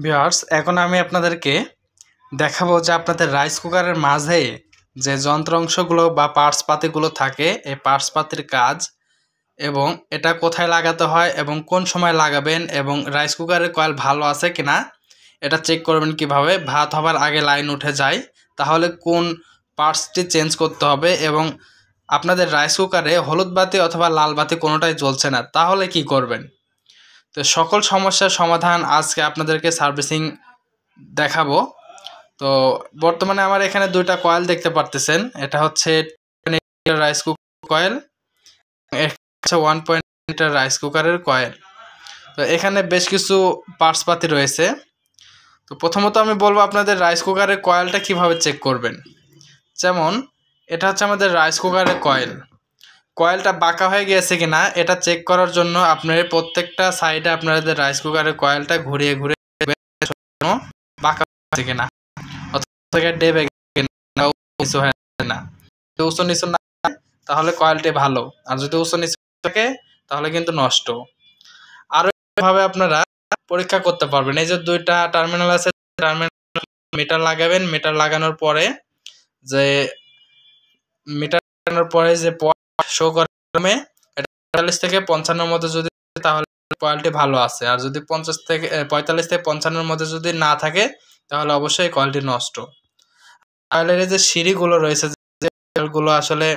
Viewers, এখন আমি আপনাদেরকে দেখাবো যে আপনাদের রাইস কুকারের মাঝে যে যন্ত্রাংশগুলো বা পার্টস পাতিগুলো থাকে, এই পার্টস পাতির কাজ এবং এটা কোথায় লাগাতে হয় এবং কোন সময় লাগাবেন এবং রাইস কুকারের কয়েল ভালো আছে কিনা এটা চেক করবেন কিভাবে। ভাত হবার আগে লাইন উঠে যায়, তাহলে কোন পার্টসটি চেঞ্জ করতে হবে এবং আপনাদের রাইস কুকারে হলুদ বাতি অথবা লাল বাতি কোনোটাই জ্বলছে না, তাহলে কি করবেন। তো সকল সমস্যার সমাধান আজকে আপনাদেরকে সার্ভিসিং দেখাবো। তো বর্তমানে আমার এখানে দুইটা কয়েল দেখতে পারতেছেন, এটা হচ্ছে রাইস কুকার কয়েল, 1 রাইস কুকারের কয়েল। তো এখানে বেশ কিছু পার্টস পাতি রয়েছে। তো প্রথমত আমি বলবো আপনাদের রাইস কুকারের কয়েলটা কিভাবে চেক করবেন। যেমন এটা হচ্ছে আমাদের রাইস কুকারের কয়েল, কয়েলটা বাঁকা হয়ে গিয়েছে কিনা এটা চেক করার জন্য আপনার প্রত্যেকটা সাইডে আপনাদের রাইস কুকারের কয়েলটা ঘুরিয়ে ঘুরিয়ে বাঁকা হয়েছে কিনা অথবা ডেবে কিনা, উঁচু হয় না। যদি উঁচু নিচু না তাহলে কয়েলটি ভালো, আর যদি উঁচু নিচু থাকে তাহলে কিন্তু নষ্ট। আরো এভাবে আপনারা পরীক্ষা করতে পারবেন। এই যে দুইটা টার্মিনাল আছে, টার্মিনাল মিটার লাগাবেন, মিটার লাগানোর পরে যে শো করে 45 থেকে 55 মধ্যে যদি তাহলে কয়েলটি ভালো আছে, আর যদি 45 থেকে 55 মধ্যে যদি না থাকে তাহলে অবশ্যই কয়েলটি নষ্ট। কয়েলের যে সিঁড়িগুলো রয়েছে, যেগুলো আসলে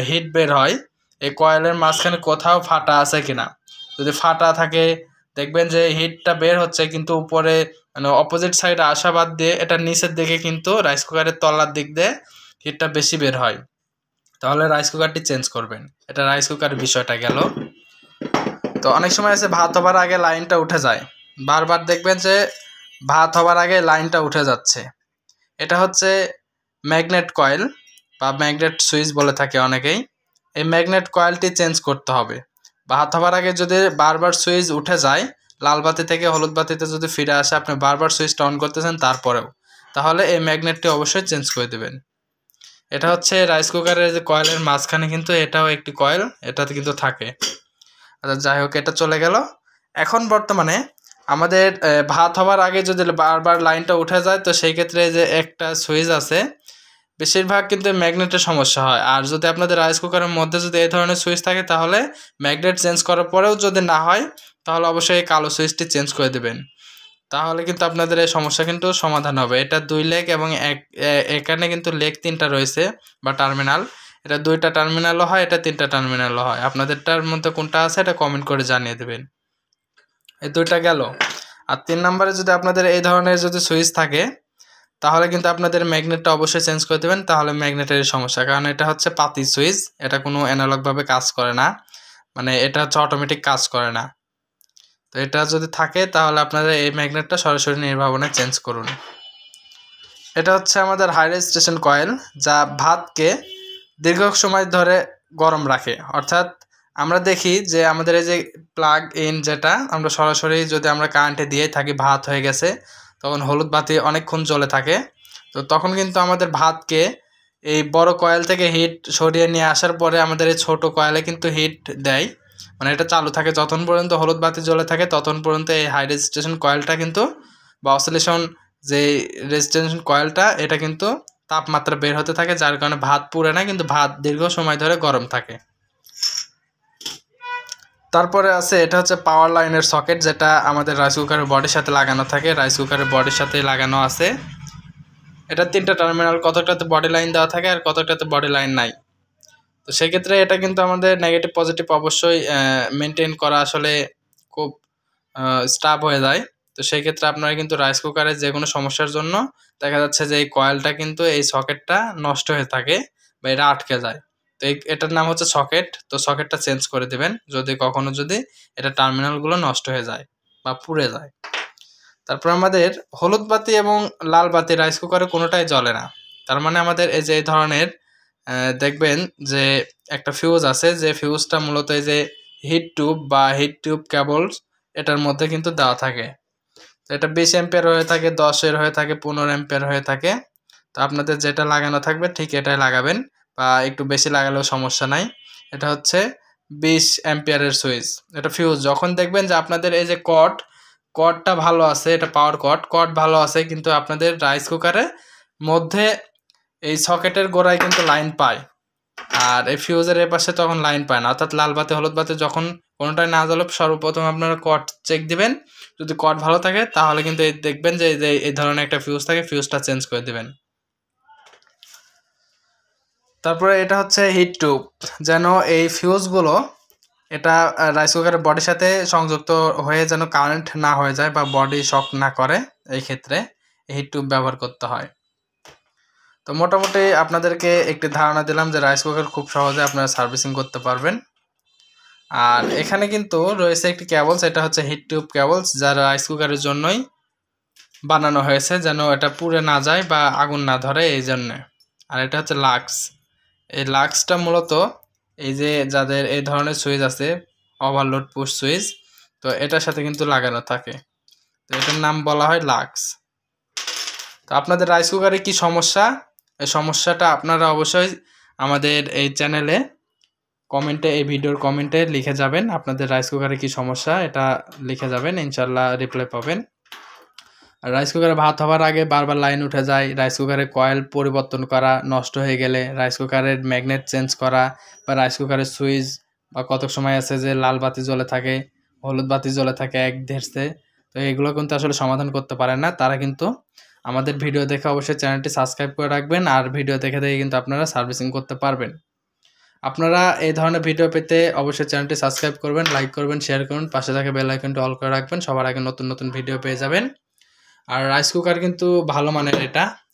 হিট বের হয়, এই কয়েলের মাঝখানে কোথাও ফাটা আছে কিনা। যদি ফাটা থাকে দেখবেন যে হিটটা বের হচ্ছে, কিন্তু উপরে মানে অপোজিট সাইডে আসা বাদ দিয়ে এটা নিচের দিকে কিন্তু রাইস কুকারের তলার দিক দিয়ে হিটটা বেশি বের হয়, তাহলে রাইস কুকারটি চেঞ্জ করবেন। এটা রাইস কুকারের বিষয়টা গেল। তো অনেক সময় আছে ভাত হবার আগে লাইনটা উঠে যায়, বারবার দেখবেন যে ভাত হবার আগে লাইনটা উঠে যাচ্ছে। এটা হচ্ছে ম্যাগনেট কয়েল বা ম্যাগনেট সুইচ বলে থাকে অনেকেই। এই ম্যাগনেট কয়েলটি চেঞ্জ করতে হবে। ভাত হবার আগে যদি বারবার সুইচ উঠে যায়, লাল বাতি থেকে হলুদ বাতিতে যদি ফিরে আসে, আপনি বারবার সুইচটা অন করতেছেন তারপরেও, তাহলে এই ম্যাগনেটটি অবশ্যই চেঞ্জ করে দেবেন। এটা হচ্ছে রাইস কুকারের যে কয়েলের মাঝখানে কিন্তু এটাও একটি কয়েল, এটাতে কিন্তু থাকে। আচ্ছা, যাই হোক, এটা চলে গেল। এখন বর্তমানে আমাদের ভাত হওয়ার আগে যদি বারবার লাইনটা উঠে যায়, তো সেই ক্ষেত্রে যে একটা সুইচ আছে, বেশিরভাগ কিন্তু ম্যাগনেটের সমস্যা হয়। আর যদি আপনাদের রাইস কুকারের মধ্যে যদি এই ধরনের সুইচ থাকে, তাহলে ম্যাগনেট চেঞ্জ করার পরেও যদি না হয়, তাহলে অবশ্যই এই কালো সুইচটি চেঞ্জ করে দেবেন। তাহলে কিন্তু আপনাদের এই সমস্যা কিন্তু সমাধান হবে। এটা 2 লেগ এবং এখানে কিন্তু লেগ 3টা রয়েছে বা টার্মিনাল। এটা 2টা টার্মিনালও হয়, এটা 3টা টার্মিনালও হয়। আপনাদেরটার মধ্যে কোনটা আছে এটা কমেন্ট করে জানিয়ে দেবেন। এই 2টা গেল। আর 3 নম্বরে যদি আপনাদের এই ধরনের যদি সুইচ থাকে, তাহলে কিন্তু আপনাদের ম্যাগনেটটা অবশ্যই চেঞ্জ করে দেবেন, তাহলে ম্যাগনেটের সমস্যা। কারণ এটা হচ্ছে পাতি সুইচ, এটা কোনো অ্যানালগভাবে কাজ করে না, মানে এটা হচ্ছে অটোমেটিক কাজ করে না। তো এটা যদি থাকে তাহলে আপনাদের এই ম্যাগনেটটা সরাসরি নির্ভাবনে চেঞ্জ করুন। এটা হচ্ছে আমাদের হাই রেজিস্ট্রেশন কয়েল, যা ভাতকে দীর্ঘ সময় ধরে গরম রাখে। অর্থাৎ আমরা দেখি যে আমাদের এই যে প্লাগ ইন, যেটা আমরা সরাসরি যদি আমরা কারেন্টে দিয়ে থাকি, ভাত হয়ে গেছে, তখন হলুদ বাতি অনেকক্ষণ জ্বলে থাকে। তো তখন কিন্তু আমাদের ভাতকে এই বড় কয়েল থেকে হিট সরিয়ে নিয়ে আসার পরে আমাদের এই ছোট কয়েলে কিন্তু হিট দেয়, মানে এটা চালু থাকে যতক্ষণ পর্যন্ত হলুদ বাতি জ্বলে থাকে, ততক্ষণ পর্যন্ত এই হাই রেজিস্ট্রেশন কয়েলটা কিন্তু বা অসিলেশন যে রেজিস্ট্রেশন কয়েলটা, এটা কিন্তু তাপমাত্রা বের হতে থাকে, যার কারণে ভাত পুড়ে না, কিন্তু ভাত দীর্ঘ সময় ধরে গরম থাকে। তারপরে আছে এটা হচ্ছে পাওয়ার লাইনের সকেট, যেটা আমাদের রাইস কুকারের বডির সাথে লাগানো থাকে, রাইস কুকারের বডির সাথে লাগানো আছে। এটা 3টা টার্মিনাল, কতটাতে বডি লাইন দেওয়া থাকে আর কতটাতে বডি লাইন নাই। তো সেক্ষেত্রে এটা কিন্তু আমাদের নেগেটিভ পজিটিভ অবশ্যই মেনটেন করা আসলে খুব স্টাফ হয়ে যায়। তো সেই ক্ষেত্রে আপনারা কিন্তু রাইস কুকারের যে কোনো সমস্যার জন্য দেখা যাচ্ছে যে এই কয়েলটা কিন্তু এই সকেটটা নষ্ট হয়ে থাকে বা এটা আটকে যায়। তো এটার নাম হচ্ছে সকেট। তো সকেটটা চেঞ্জ করে দেবেন যদি কখনো যদি এটা টার্মিনালগুলো নষ্ট হয়ে যায় বা পুড়ে যায়। তারপর আমাদের হলুদ বাতি এবং লাল বাতি রাইস কুকারে কোনোটাই জ্বলে না। তার মানে আমাদের এই যে এই ধরনের দেখবেন যে একটা ফিউজ আছে, যে ফিউজটা মূলত এই যে হিট টিউব বা হিট টিউব কেবলস এটার মধ্যে কিন্তু দেওয়া থাকে। তো এটা 20 অ্যাম্পিয়ার হয়ে থাকে, 10-এর হয়ে থাকে, 15 অ্যাম্পিয়ার হয়ে থাকে। তো আপনাদের যেটা লাগানো থাকবে ঠিক এটাই লাগাবেন, বা একটু বেশি লাগালেও সমস্যা নাই। এটা হচ্ছে 20 অ্যাম্পিয়ারের সুইচ, এটা ফিউজ। যখন দেখবেন যে আপনাদের এই যে কর্ড কর্ডটা ভালো আছে, এটা পাওয়ার কর্ড ভালো আছে, কিন্তু আপনাদের রাইস কুকারের মধ্যে এই সকেটের গোড়ায় কিন্তু লাইন পায়, আর এই ফিউজের এর পাশে তখন লাইন পায় না। অর্থাৎ লাল বাতি হলুদ বাতি যখন কোনোটাই না জ্বলে সর্বপ্রথম আপনারা কর্ড চেক দিবেন। যদি কর্ড ভালো থাকে তাহলে কিন্তু এই দেখবেন যে এই ধরনের একটা ফিউজ থাকে, ফিউজটা চেঞ্জ করে দিবেন। তারপরে এটা হচ্ছে হিট টিউব, যেন এই ফিউজগুলো এটা রাইস কুকারের বডির সাথে সংযুক্ত হয়ে যেন কারেন্ট না হয়ে যায় বা বডি শক না করে, এই ক্ষেত্রে হিট টিউব ব্যবহার করতে হয়। তো মোটামুটি আপনাদেরকে একটি ধারণা দিলাম যে রাইস কুকার খুব সহজে আপনারা সার্ভিসিং করতে পারবেন। আর এখানে কিন্তু রয়েছে একটি কেবলস, এটা হচ্ছে হিট টিউব কেবলস, যা রাইস কুকারের জন্যই বানানো হয়েছে, যেন এটা পুড়ে না যায় বা আগুন না ধরে এই জন্যে। আর এটা হচ্ছে লাক্স, এই লাক্সটা মূলত এই যে যাদের এই ধরনের সুইচ আছে ওভারলোড পুশ সুইচ, তো এটার সাথে কিন্তু লাগানো থাকে, তো এটার নাম বলা হয় লাক্স। তো আপনাদের রাইস কুকারে কি সমস্যা, এই সমস্যাটা আপনারা অবশ্যই আমাদের এই চ্যানেলে কমেন্টে, এই ভিডিওর কমেন্টে লিখে যাবেন। আপনাদের রাইস কুকারে কি সমস্যা এটা লিখে যাবেন, ইনশাল্লাহ রিপ্লাই পাবেন। আর রাইস কুকারে ভাত হওয়ার আগে বারবার লাইন উঠে যায়, রাইস কুকারের কয়েল পরিবর্তন করা, নষ্ট হয়ে গেলে রাইস কুকারের ম্যাগনেট চেঞ্জ করা, বা রাইস কুকারের সুইচ বা কত সময় আছে যে লাল বাতি জ্বলে থাকে, হলুদ বাতি জ্বলে থাকে এক ধেরছে, তো এগুলো কিন্তু আসলে সমাধান করতে পারেন না। তারা কিন্তু আমাদের ভিডিও দেখে অবশ্যই চ্যানেলটি সাবস্ক্রাইব করে রাখবেন, আর ভিডিও দেখে দেখে কিন্তু আপনারা সার্ভিসিং করতে পারবেন। আপনারা এই ধরনের ভিডিও পেতে অবশ্যই চ্যানেলটি সাবস্ক্রাইব করবেন, লাইক করবেন, শেয়ার করুন, পাশে থাকা বেল আইকনটি অল করে রাখবেন, সবার আগে নতুন নতুন ভিডিও পেয়ে যাবেন। আর রাইস কুকার কিন্তু ভালো মানের,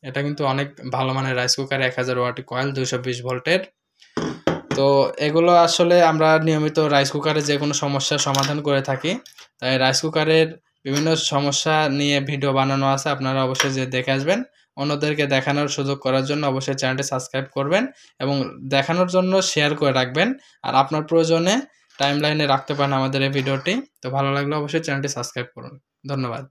এটা কিন্তু অনেক ভালো মানের রাইস কুকার, 1000 ওয়াটের কয়েল, 220 ভোল্টের। তো এগুলো আসলে আমরা নিয়মিত রাইস কুকারে যে কোনো সমস্যার সমাধান করে থাকি, তাই রাইস কুকারের বিভিন্ন সমস্যা নিয়ে ভিডিও বানানো আছে, আপনারা অবশ্যই যে দেখে আসবেন। অন্যদেরকে দেখানোর সুযোগ করার জন্য অবশ্যই চ্যানেলটি সাবস্ক্রাইব করবেন এবং দেখানোর জন্য শেয়ার করে রাখবেন। আর আপনার প্রয়োজনে টাইমলাইনে রাখতে পারেন আমাদের এই ভিডিওটি। তো ভালো লাগলে অবশ্যই চ্যানেলটি সাবস্ক্রাইব করুন। ধন্যবাদ।